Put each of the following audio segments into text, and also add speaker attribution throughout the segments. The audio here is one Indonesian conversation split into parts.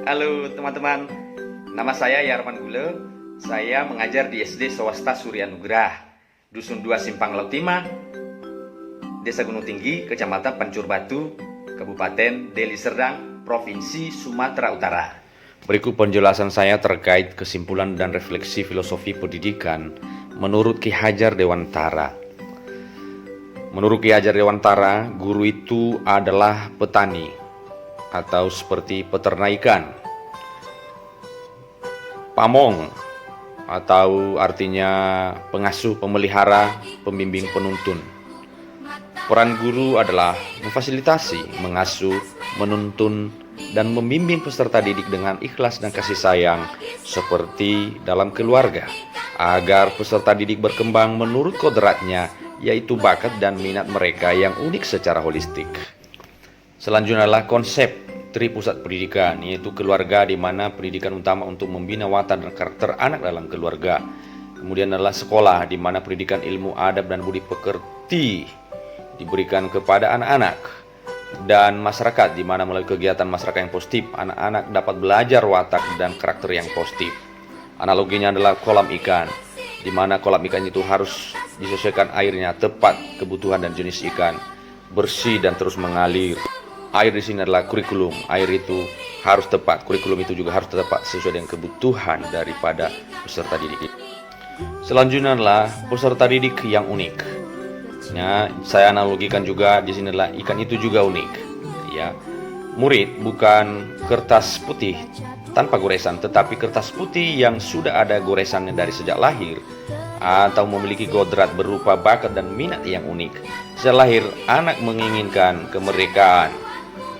Speaker 1: Halo teman-teman, nama saya Yarman Gule. Saya mengajar di SD Swasta Surya Nugrah, Dusun 2 Simpang Laut Timah, Desa Gunung Tinggi, Kecamatan Pancur Batu, Kabupaten Deli Serdang, Provinsi Sumatera Utara. Berikut penjelasan saya terkait kesimpulan dan refleksi filosofi pendidikan menurut Ki Hajar Dewantara. Menurut Ki Hajar Dewantara, guru itu adalah petani atau seperti peternak ikan. Pamong atau artinya pengasuh, pemelihara, pembimbing, penuntun. Peran guru adalah memfasilitasi, mengasuh, menuntun, dan membimbing peserta didik dengan ikhlas dan kasih sayang seperti dalam keluarga, agar peserta didik berkembang menurut kodratnya, yaitu bakat dan minat mereka yang unik secara holistik. Selanjutnya adalah konsep Tripusat Pendidikan, yaitu keluarga, di mana pendidikan utama untuk membina watak dan karakter anak dalam keluarga. Kemudian adalah sekolah, di mana pendidikan ilmu, adab, dan budi pekerti diberikan kepada anak-anak. Dan masyarakat, di mana melalui kegiatan masyarakat yang positif, anak-anak dapat belajar watak dan karakter yang positif. Analoginya adalah kolam ikan, di mana kolam ikan itu harus disesuaikan airnya tepat kebutuhan dan jenis ikan, bersih dan terus mengalir. Air di sini adalah kurikulum. Air itu harus tepat, kurikulum itu juga harus tepat sesuai dengan kebutuhan daripada peserta didik. Selanjutnya adalah peserta didik yang unik. Ya, saya analogikan juga di sini adalah ikan itu juga unik. Ya, murid bukan kertas putih tanpa goresan, tetapi kertas putih yang sudah ada goresannya dari sejak lahir, atau memiliki kodrat berupa bakat dan minat yang unik. Sejak lahir, anak menginginkan kemerdekaan.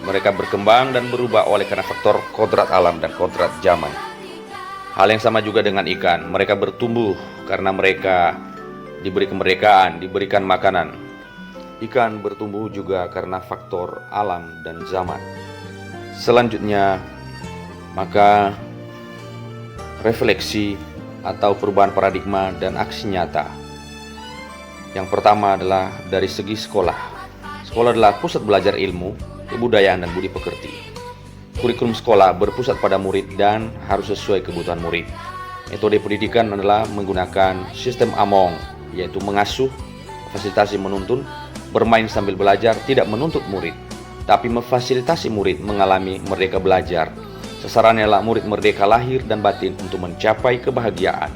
Speaker 1: Mereka berkembang dan berubah oleh karena faktor kodrat alam dan kodrat zaman. Hal yang sama juga dengan ikan. Mereka bertumbuh karena mereka diberi kemerdekaan, diberikan makanan. Ikan bertumbuh juga karena faktor alam dan zaman. Selanjutnya, maka refleksi atau perubahan paradigma dan aksi nyata. Yang pertama adalah dari segi sekolah. Sekolah adalah pusat belajar ilmu, kebudayaan, dan budi pekerti. Kurikulum sekolah berpusat pada murid dan harus sesuai kebutuhan murid. Metode pendidikan adalah menggunakan sistem AMONG, yaitu mengasuh, fasilitasi, menuntun, bermain sambil belajar, tidak menuntut murid, tapi memfasilitasi murid mengalami merdeka belajar. Sasarannya adalah murid merdeka lahir dan batin untuk mencapai kebahagiaan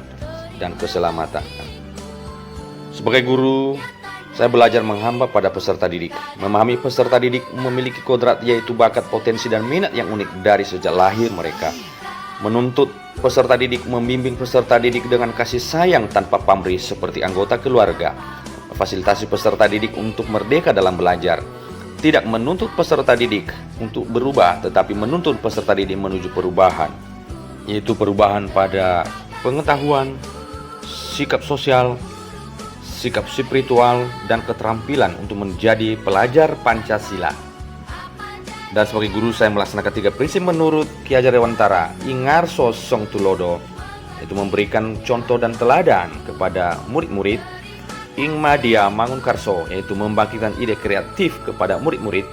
Speaker 1: dan keselamatan. Sebagai guru, saya belajar menghamba pada peserta didik. Memahami peserta didik memiliki kodrat, yaitu bakat, potensi, dan minat yang unik dari sejak lahir mereka. Menuntut peserta didik, membimbing peserta didik dengan kasih sayang tanpa pamrih seperti anggota keluarga. Fasilitasi peserta didik untuk merdeka dalam belajar. Tidak menuntut peserta didik untuk berubah, tetapi menuntut peserta didik menuju perubahan, yaitu perubahan pada pengetahuan, sikap sosial, sikap spiritual, dan keterampilan untuk menjadi pelajar Pancasila. Dan sebagai guru, saya melaksanakan 3 prinsip menurut Ki Hajar Dewantara. Ingarso Song Tulodo, yaitu memberikan contoh dan teladan kepada murid-murid. Ingmadia Mangun Karso, yaitu membangkitkan ide kreatif kepada murid-murid.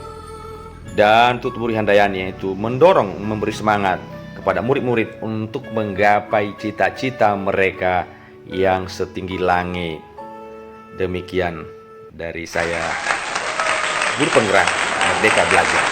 Speaker 1: Dan Tutburi Handayani, yaitu mendorong, memberi semangat kepada murid-murid untuk menggapai cita-cita mereka yang setinggi langit. Demikian dari saya, guru penggerak Merdeka Belajar.